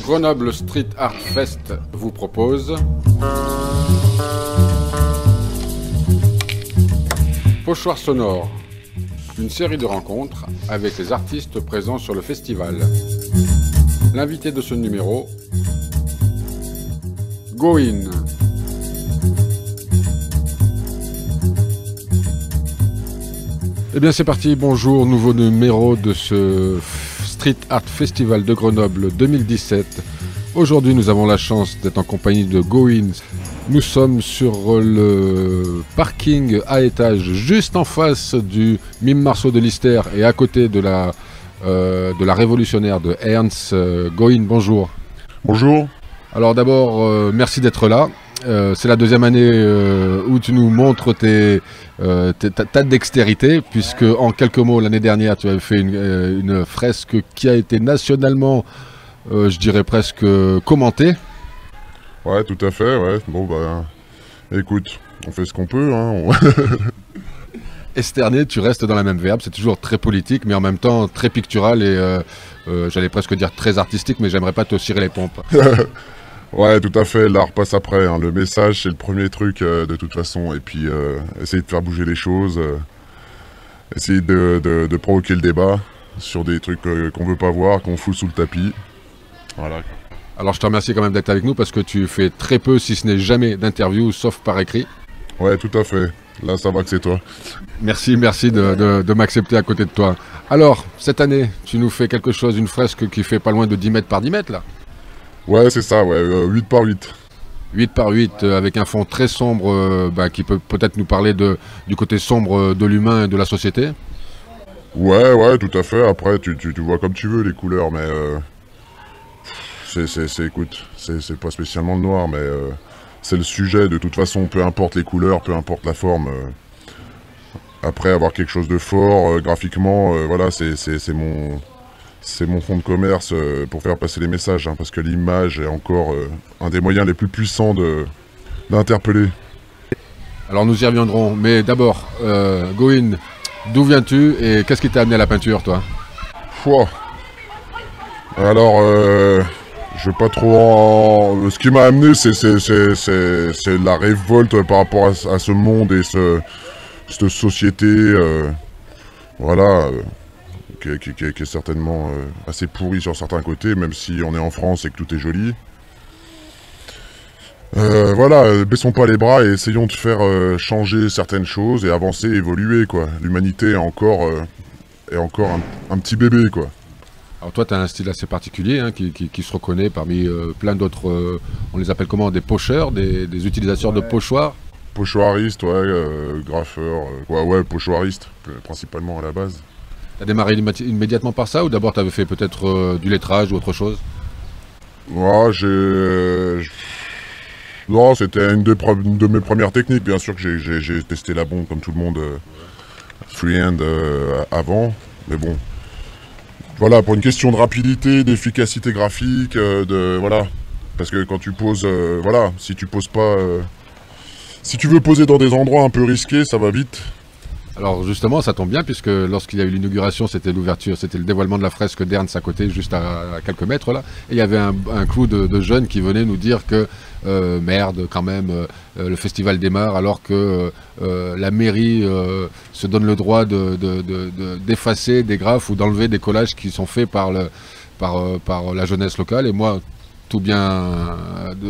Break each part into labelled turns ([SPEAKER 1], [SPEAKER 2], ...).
[SPEAKER 1] Grenoble Street Art Fest vous propose Pochoir sonore, une série de rencontres avec les artistes présents sur le festival. L'invité de ce numéro, Goin. Eh bien c'est parti, bonjour, nouveau numéro de ce Street Art Festival de Grenoble 2017. Aujourd'hui nous avons la chance d'être en compagnie de Goin. Nous sommes sur le parking à étage, juste en face du Mime Marceau de Lister et à côté de la révolutionnaire de Ernst. Goin, bonjour.
[SPEAKER 2] Bonjour.
[SPEAKER 1] Alors d'abord, merci d'être là. C'est la deuxième année où tu nous montres ta dextérité, puisque en quelques mots, l'année dernière, tu avais fait une fresque qui a été nationalement, je dirais presque, commentée.
[SPEAKER 2] Ouais, tout à fait, ouais. Bon, bah, écoute, on fait ce qu'on peut, hein.
[SPEAKER 1] Esterné, tu restes dans la même verbe, c'est toujours très politique, mais en même temps très pictural et, j'allais presque dire très artistique, mais j'aimerais pas te cirer les pompes.
[SPEAKER 2] Ouais, tout à fait, l'art passe après, hein. Le message, c'est le premier truc, de toute façon, et puis essayer de faire bouger les choses, essayer de provoquer le débat sur des trucs qu'on veut pas voir, qu'on fout sous le tapis. Voilà.
[SPEAKER 1] Alors je te remercie quand même d'être avec nous, parce que tu fais très peu, si ce n'est jamais, d'interviews, sauf par écrit.
[SPEAKER 2] Ouais, tout à fait. Là, ça va que c'est toi.
[SPEAKER 1] Merci de m'accepter à côté de toi. Alors, cette année, tu nous fais quelque chose, une fresque qui fait pas loin de 10 mètres par 10 mètres, là.
[SPEAKER 2] Ouais, c'est ça, ouais, 8 par 8.
[SPEAKER 1] 8 par 8, avec un fond très sombre, qui peut peut-être nous parler du côté sombre de l'humain et de la société.
[SPEAKER 2] Ouais, tout à fait. Après, tu vois comme tu veux les couleurs, mais écoute, c'est pas spécialement le noir, mais c'est le sujet. De toute façon, peu importe les couleurs, peu importe la forme. Après, avoir quelque chose de fort, graphiquement, voilà, c'est mon fond de commerce pour faire passer les messages, hein, parce que l'image est encore un des moyens les plus puissants d'interpeller. Alors nous y reviendrons, mais d'abord,
[SPEAKER 1] Goin, d'où viens-tu et qu'est-ce qui t'a amené à la peinture, toi?
[SPEAKER 2] Pouah. Alors, je vais pas trop ce qui m'a amené, c'est la révolte par rapport à ce monde et cette société, voilà, qui est certainement assez pourrie sur certains côtés, même si on est en France et que tout est joli. Voilà, baissons pas les bras et essayons de faire changer certaines choses et avancer, évoluer, quoi. L'humanité est encore un petit bébé, quoi.
[SPEAKER 1] Alors toi, tu as un style assez particulier, hein, qui se reconnaît parmi plein d'autres, on les appelle comment, des pocheurs, des utilisateurs de pochoirs.
[SPEAKER 2] Pochoiriste, ouais, graffeur, ouais, pochoiriste, principalement à la base.
[SPEAKER 1] T'as démarré immédiatement par ça, ou d'abord t'avais fait peut-être du lettrage ou autre chose?
[SPEAKER 2] Ouais, non, c'était une de mes premières techniques, bien sûr que j'ai testé la bombe comme tout le monde, freehand avant, mais bon. Voilà, pour une question de rapidité, d'efficacité graphique, voilà. Parce que quand tu poses, voilà, si tu poses pas... si tu veux poser dans des endroits un peu risqués, ça va vite.
[SPEAKER 1] Alors justement, ça tombe bien, puisque lorsqu'il y a eu l'inauguration, c'était l'ouverture, c'était le dévoilement de la fresque d'Ernst à côté, juste à quelques mètres là, et il y avait un crew de jeunes qui venaient nous dire que merde, quand même, le festival démarre alors que la mairie se donne le droit d'effacer des graphes ou d'enlever des collages qui sont faits par la jeunesse locale. Et moi, tout bien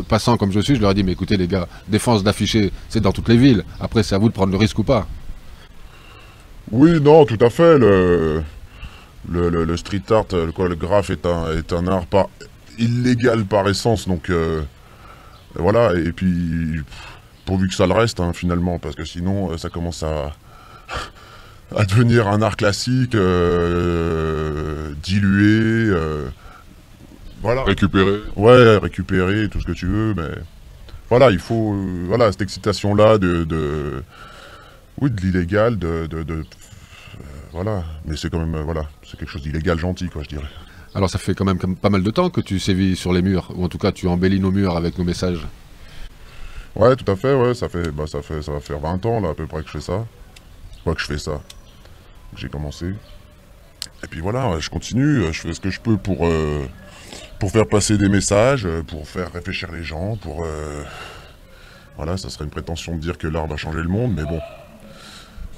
[SPEAKER 1] passant comme je suis, je leur ai dit, mais écoutez les gars, défense d'afficher, c'est dans toutes les villes, après c'est à vous de prendre le risque ou pas.
[SPEAKER 2] Oui, non, tout à fait. Le street art, le graphe est un art illégal par essence, donc voilà. Et puis pourvu que ça le reste, hein, finalement, parce que sinon ça commence à devenir un art classique, dilué, voilà.
[SPEAKER 1] Récupérer.
[SPEAKER 2] Ouais, récupérer tout ce que tu veux, mais voilà, il faut voilà cette excitation-là oui, de l'illégal, voilà, mais c'est quand même, voilà, c'est quelque chose d'illégal gentil, quoi, je dirais.
[SPEAKER 1] Alors ça fait quand même pas mal de temps que tu sévis sur les murs, ou en tout cas tu embellis nos murs avec nos messages.
[SPEAKER 2] Ouais, tout à fait, ouais, ça va faire 20 ans, là, à peu près que je fais ça. Quoi que je fais ça. J'ai commencé. Et puis voilà, je continue, je fais ce que je peux pour pour faire passer des messages, pour faire réfléchir les gens, pour... Voilà, ça serait une prétention de dire que l'art va changer le monde, mais bon.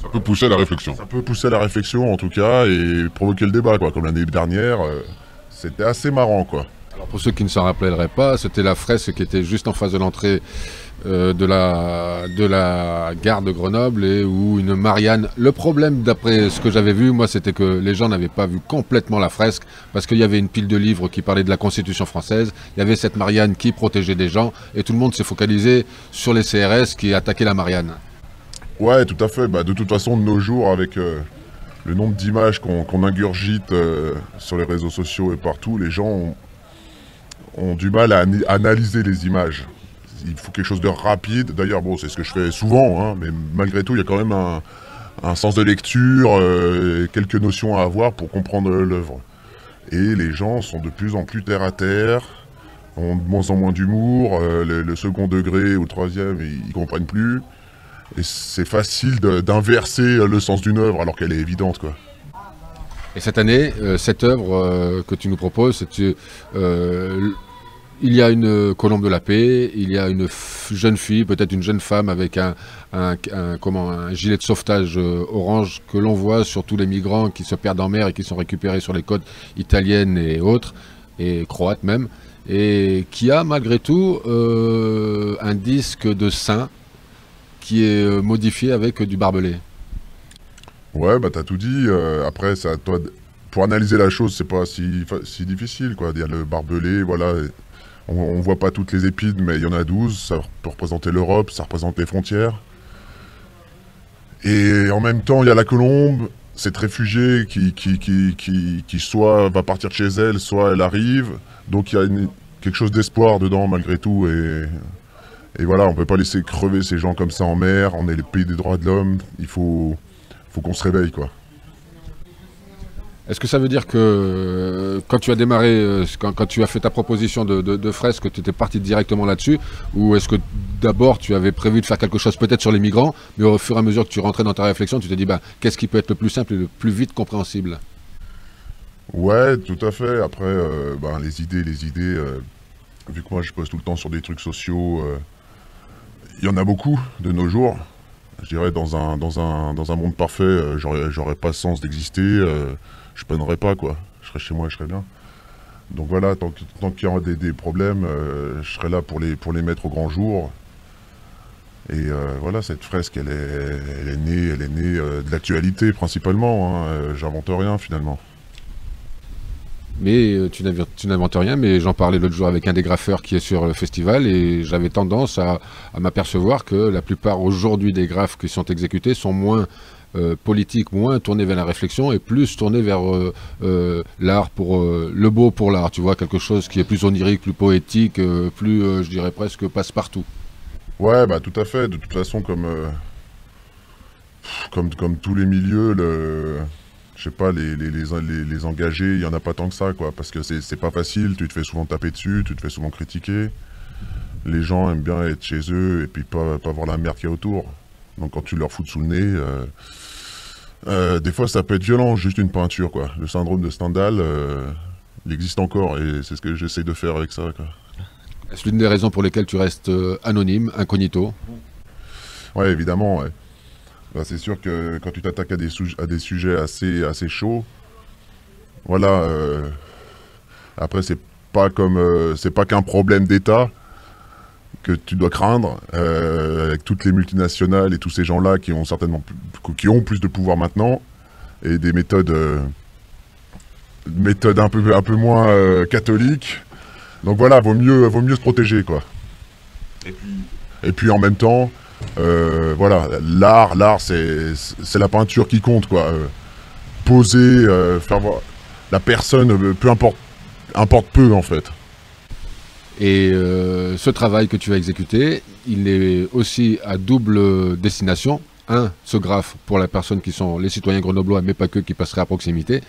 [SPEAKER 1] Ça peut pousser à la réflexion.
[SPEAKER 2] Ça peut pousser à la réflexion, en tout cas, et provoquer le débat, quoi. Comme l'année dernière, c'était assez marrant, quoi.
[SPEAKER 1] Alors pour ceux qui ne s'en rappelleraient pas, c'était la fresque qui était juste en face de l'entrée de la gare de Grenoble et où une Marianne... Le problème, d'après ce que j'avais vu, moi, c'était que les gens n'avaient pas vu complètement la fresque parce qu'il y avait une pile de livres qui parlaient de la Constitution française, il y avait cette Marianne qui protégeait des gens et tout le monde s'est focalisé sur les CRS qui attaquaient la Marianne.
[SPEAKER 2] Ouais, tout à fait. Bah, de toute façon, de nos jours, avec le nombre d'images qu'on ingurgite sur les réseaux sociaux et partout, les gens ont du mal à analyser les images. Il faut quelque chose de rapide. D'ailleurs, bon, c'est ce que je fais souvent, hein, mais malgré tout, il y a quand même un sens de lecture, quelques notions à avoir pour comprendre l'œuvre. Et les gens sont de plus en plus terre à terre, ont de moins en moins d'humour, le second degré ou le troisième, ils comprennent plus. Et c'est facile d'inverser le sens d'une œuvre alors qu'elle est évidente, quoi.
[SPEAKER 1] Et cette année, cette œuvre que tu nous proposes, c'est il y a une colombe de la paix, il y a une jeune fille, peut-être une jeune femme avec un gilet de sauvetage orange que l'on voit sur tous les migrants qui se perdent en mer et qui sont récupérés sur les côtes italiennes et autres, et croates même, et qui a malgré tout un disque de saint qui est modifié avec du barbelé.
[SPEAKER 2] Ouais, bah t'as tout dit. Après, ça, toi, pour analyser la chose, c'est pas si difficile, quoi. Il y a le barbelé, voilà. On voit pas toutes les épines, mais il y en a 12. Ça peut représenter l'Europe, ça représente les frontières. Et en même temps, il y a la colombe, cette réfugiée qui soit va partir de chez elle, soit elle arrive. Donc il y a quelque chose d'espoir dedans, malgré tout. Et voilà, on peut pas laisser crever ces gens comme ça en mer. On est le pays des droits de l'homme. Il faut qu'on se réveille, quoi.
[SPEAKER 1] Est-ce que ça veut dire que quand tu as démarré, quand tu as fait ta proposition de fresque, tu étais parti directement là-dessus? Ou est-ce que d'abord tu avais prévu de faire quelque chose peut-être sur les migrants, mais au fur et à mesure que tu rentrais dans ta réflexion, tu t'es dit, bah, qu'est-ce qui peut être le plus simple et le plus vite compréhensible?
[SPEAKER 2] Ouais, tout à fait. Après, les idées, vu que moi je poste tout le temps sur des trucs sociaux, il y en a beaucoup de nos jours. Je dirais dans un monde parfait, j'aurais pas sens d'exister, je peinerais pas, quoi. Je serais chez moi et je serais bien. Donc voilà, tant qu'il y aura des problèmes, je serai là pour les mettre au grand jour. Et voilà, cette fresque, elle est née de l'actualité principalement, hein. J'invente rien finalement.
[SPEAKER 1] Mais tu n'inventes rien, mais j'en parlais l'autre jour avec un des graffeurs qui est sur le festival et j'avais tendance à m'apercevoir que la plupart aujourd'hui des graphes qui sont exécutés sont moins politiques, moins tournés vers la réflexion et plus tournés vers l'art pour le beau pour l'art, tu vois, quelque chose qui est plus onirique, plus poétique, plus, je dirais presque passe-partout.
[SPEAKER 2] Ouais, bah tout à fait, de toute façon comme tous les milieux, je sais pas, les engagés, il y en a pas tant que ça, quoi, parce que c'est pas facile, tu te fais souvent taper dessus, tu te fais souvent critiquer. Les gens aiment bien être chez eux et puis pas voir la merde qu'il y a autour. Donc quand tu leur fous sous le nez, des fois ça peut être violent, juste une peinture, quoi. Le syndrome de Stendhal, il existe encore et c'est ce que j'essaie de faire avec ça, quoi.
[SPEAKER 1] Est-ce l'une des raisons pour lesquelles tu restes anonyme, incognito?
[SPEAKER 2] Ouais, évidemment, ouais. Bah, c'est sûr que quand tu t'attaques à des sujets assez chauds, voilà, après c'est pas qu'un problème d'État que tu dois craindre, avec toutes les multinationales et tous ces gens-là qui ont plus de pouvoir maintenant, et des méthodes un peu moins catholiques. Donc voilà, vaut mieux se protéger, quoi. Et puis en même temps, voilà, l'art c'est la peinture qui compte, quoi. Poser, faire voir la personne, peu importe peu en fait.
[SPEAKER 1] Et ce travail que tu as exécuté, il est aussi à double destination. Un, ce graphe pour la personne qui sont les citoyens grenoblois, mais pas que, qui passeraient à proximité.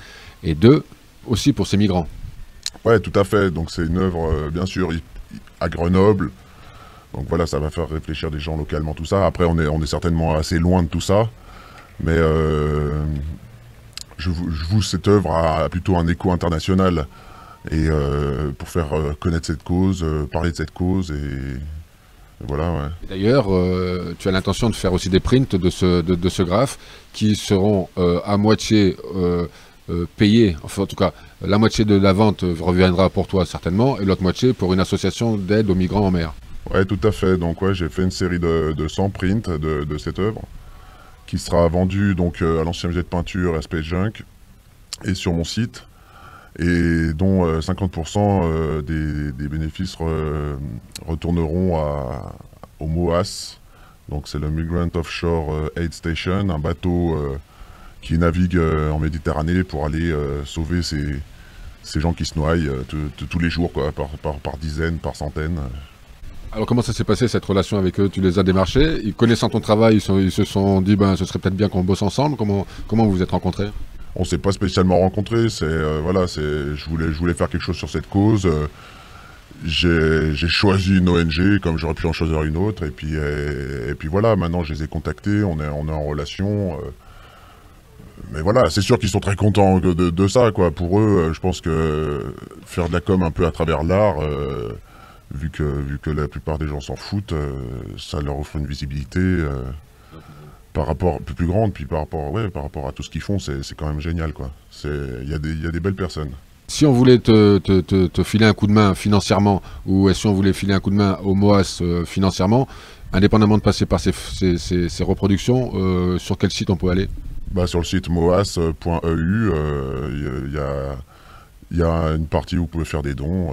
[SPEAKER 1] Et deux, aussi pour ces migrants.
[SPEAKER 2] Ouais, tout à fait. Donc c'est une œuvre, bien sûr, à Grenoble. Donc voilà, ça va faire réfléchir des gens localement, tout ça. Après, on est certainement assez loin de tout ça. Mais je vous cette œuvre a plutôt un écho international. et pour faire connaître cette cause, parler de cette cause, et voilà, ouais.
[SPEAKER 1] D'ailleurs, tu as l'intention de faire aussi des prints de ce graphe qui seront à moitié payés, enfin en tout cas, la moitié de la vente reviendra pour toi certainement, et l'autre moitié pour une association d'aide aux migrants en mer.
[SPEAKER 2] Ouais, tout à fait. Donc ouais, j'ai fait une série de 100 prints de cette œuvre, qui sera vendue donc à l'ancien musée de peinture à Space Junk, et sur mon site, et dont 50% des bénéfices retourneront au MOAS. Donc c'est le Migrant Offshore Aid Station, un bateau qui navigue en Méditerranée pour aller sauver ces gens qui se noient tous les jours, quoi, par dizaines, par centaines.
[SPEAKER 1] Alors comment ça s'est passé cette relation avec eux? Tu les as démarchés, ils connaissant ton travail, ils se sont dit ben ce serait peut-être bien qu'on bosse ensemble. Comment vous vous êtes rencontrés?
[SPEAKER 2] On s'est pas spécialement rencontrés, voilà, je voulais faire quelque chose sur cette cause. J'ai choisi une ONG comme j'aurais pu en choisir une autre, et puis voilà, maintenant je les ai contactés, on est en relation. Mais voilà, c'est sûr qu'ils sont très contents de ça, quoi. Pour eux, je pense que faire de la com un peu à travers l'art, vu que la plupart des gens s'en foutent, ça leur offre une visibilité par rapport plus grande, puis par rapport à tout ce qu'ils font, c'est quand même génial, quoi. Il y a des belles personnes.
[SPEAKER 1] Si on voulait te filer un coup de main financièrement, ou si on voulait filer un coup de main au MOAS financièrement, indépendamment de passer par ces reproductions, sur quel site on peut aller?
[SPEAKER 2] Bah, sur le site moas.eu, il y a une partie où vous pouvez faire des dons,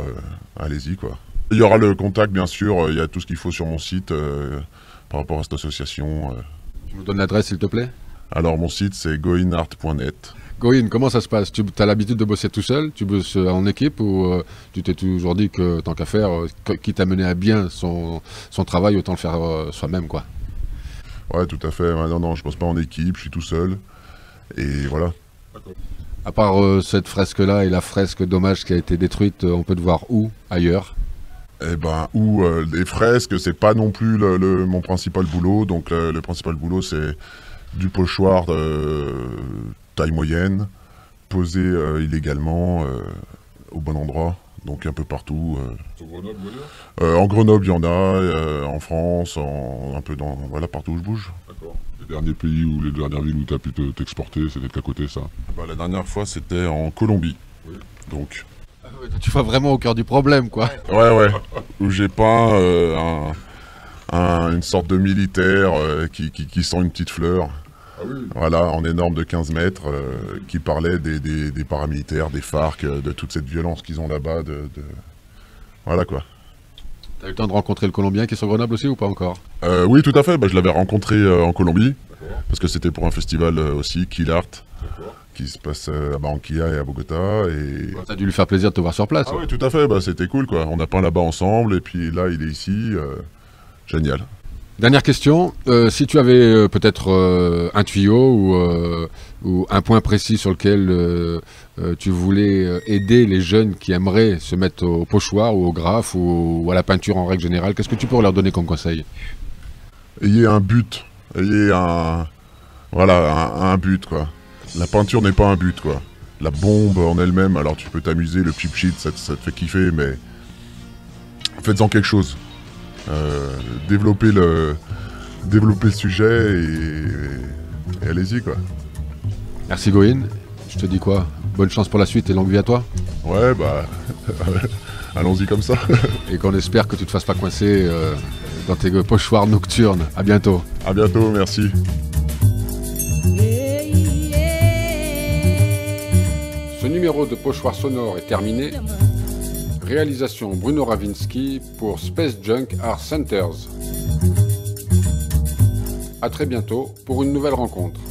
[SPEAKER 2] allez-y, quoi. Il y aura le contact, bien sûr, il y a tout ce qu'il faut sur mon site par rapport à cette association.
[SPEAKER 1] Tu nous donnes l'adresse, s'il te plaît? Alors,
[SPEAKER 2] mon site, c'est goinart.net.
[SPEAKER 1] Goin, comment ça se passe? Tu as l'habitude de bosser tout seul? Tu bosses en équipe, ou tu t'es toujours dit que tant qu'à faire, quitte à mener à bien son travail, autant le faire soi-même, quoi?
[SPEAKER 2] Ouais, tout à fait. Non, je bosse pas en équipe, je suis tout seul. Et voilà.
[SPEAKER 1] À part cette fresque-là et la fresque dommage qui a été détruite, on peut te voir où ailleurs?
[SPEAKER 2] Eh ben, les fresques, c'est pas non plus mon principal boulot. Donc le principal boulot, c'est du pochoir taille moyenne, posé illégalement au bon endroit. Donc un peu partout.
[SPEAKER 3] Sur Grenoble, vous voulez dire?
[SPEAKER 2] En Grenoble, il y en a, en France, un peu voilà, partout où je bouge.
[SPEAKER 3] D'accord. Les derniers pays ou les dernières villes où tu as pu t'exporter, c'était de quel côté, ça?
[SPEAKER 2] Bah, la dernière fois, c'était en Colombie.
[SPEAKER 3] Oui.
[SPEAKER 2] Donc...
[SPEAKER 1] Tu vas vraiment au cœur du problème, quoi.
[SPEAKER 2] Ouais. Où j'ai peint une sorte de militaire qui sent une petite fleur.
[SPEAKER 3] Ah oui.
[SPEAKER 2] Voilà, en énorme de 15 mètres, qui parlait des paramilitaires, des FARC, de toute cette violence qu'ils ont là-bas. Voilà, quoi.
[SPEAKER 1] T'as eu le temps de rencontrer le Colombien qui est sur Grenoble aussi, ou pas encore?
[SPEAKER 2] Oui, tout à fait. Bah, je l'avais rencontré en Colombie, parce que c'était pour un festival aussi, Kill Art, qui se passe à Barranquilla et à Bogota. Et...
[SPEAKER 1] Ça a dû lui faire plaisir de te voir sur place.
[SPEAKER 2] Ah oui, tout à fait. Bah, c'était cool, quoi. On a peint là-bas ensemble, et puis là, il est ici. Génial.
[SPEAKER 1] Dernière question, si tu avais peut-être un tuyau ou un point précis sur lequel tu voulais aider les jeunes qui aimeraient se mettre au pochoir ou au graphe ou à la peinture en règle générale, qu'est-ce que tu pourrais leur donner comme conseil?
[SPEAKER 2] Ayez un but, ayez un but, quoi. La peinture n'est pas un but, quoi. La bombe en elle-même, alors tu peux t'amuser, le cheap sheet, ça te fait kiffer, mais faites-en quelque chose. Développer le sujet et allez-y, quoi.
[SPEAKER 1] Merci Goin, je te dis quoi? Bonne chance pour la suite et longue vie à toi.
[SPEAKER 2] Ouais, bah allons-y comme ça.
[SPEAKER 1] Et qu'on espère que tu te fasses pas coincer dans tes pochoirs nocturnes. À bientôt.
[SPEAKER 2] À bientôt, merci.
[SPEAKER 1] Ce numéro de Pochoir sonore est terminé. Réalisation Bruno Ravinsky pour Space Junk Art Centers. A très bientôt pour une nouvelle rencontre.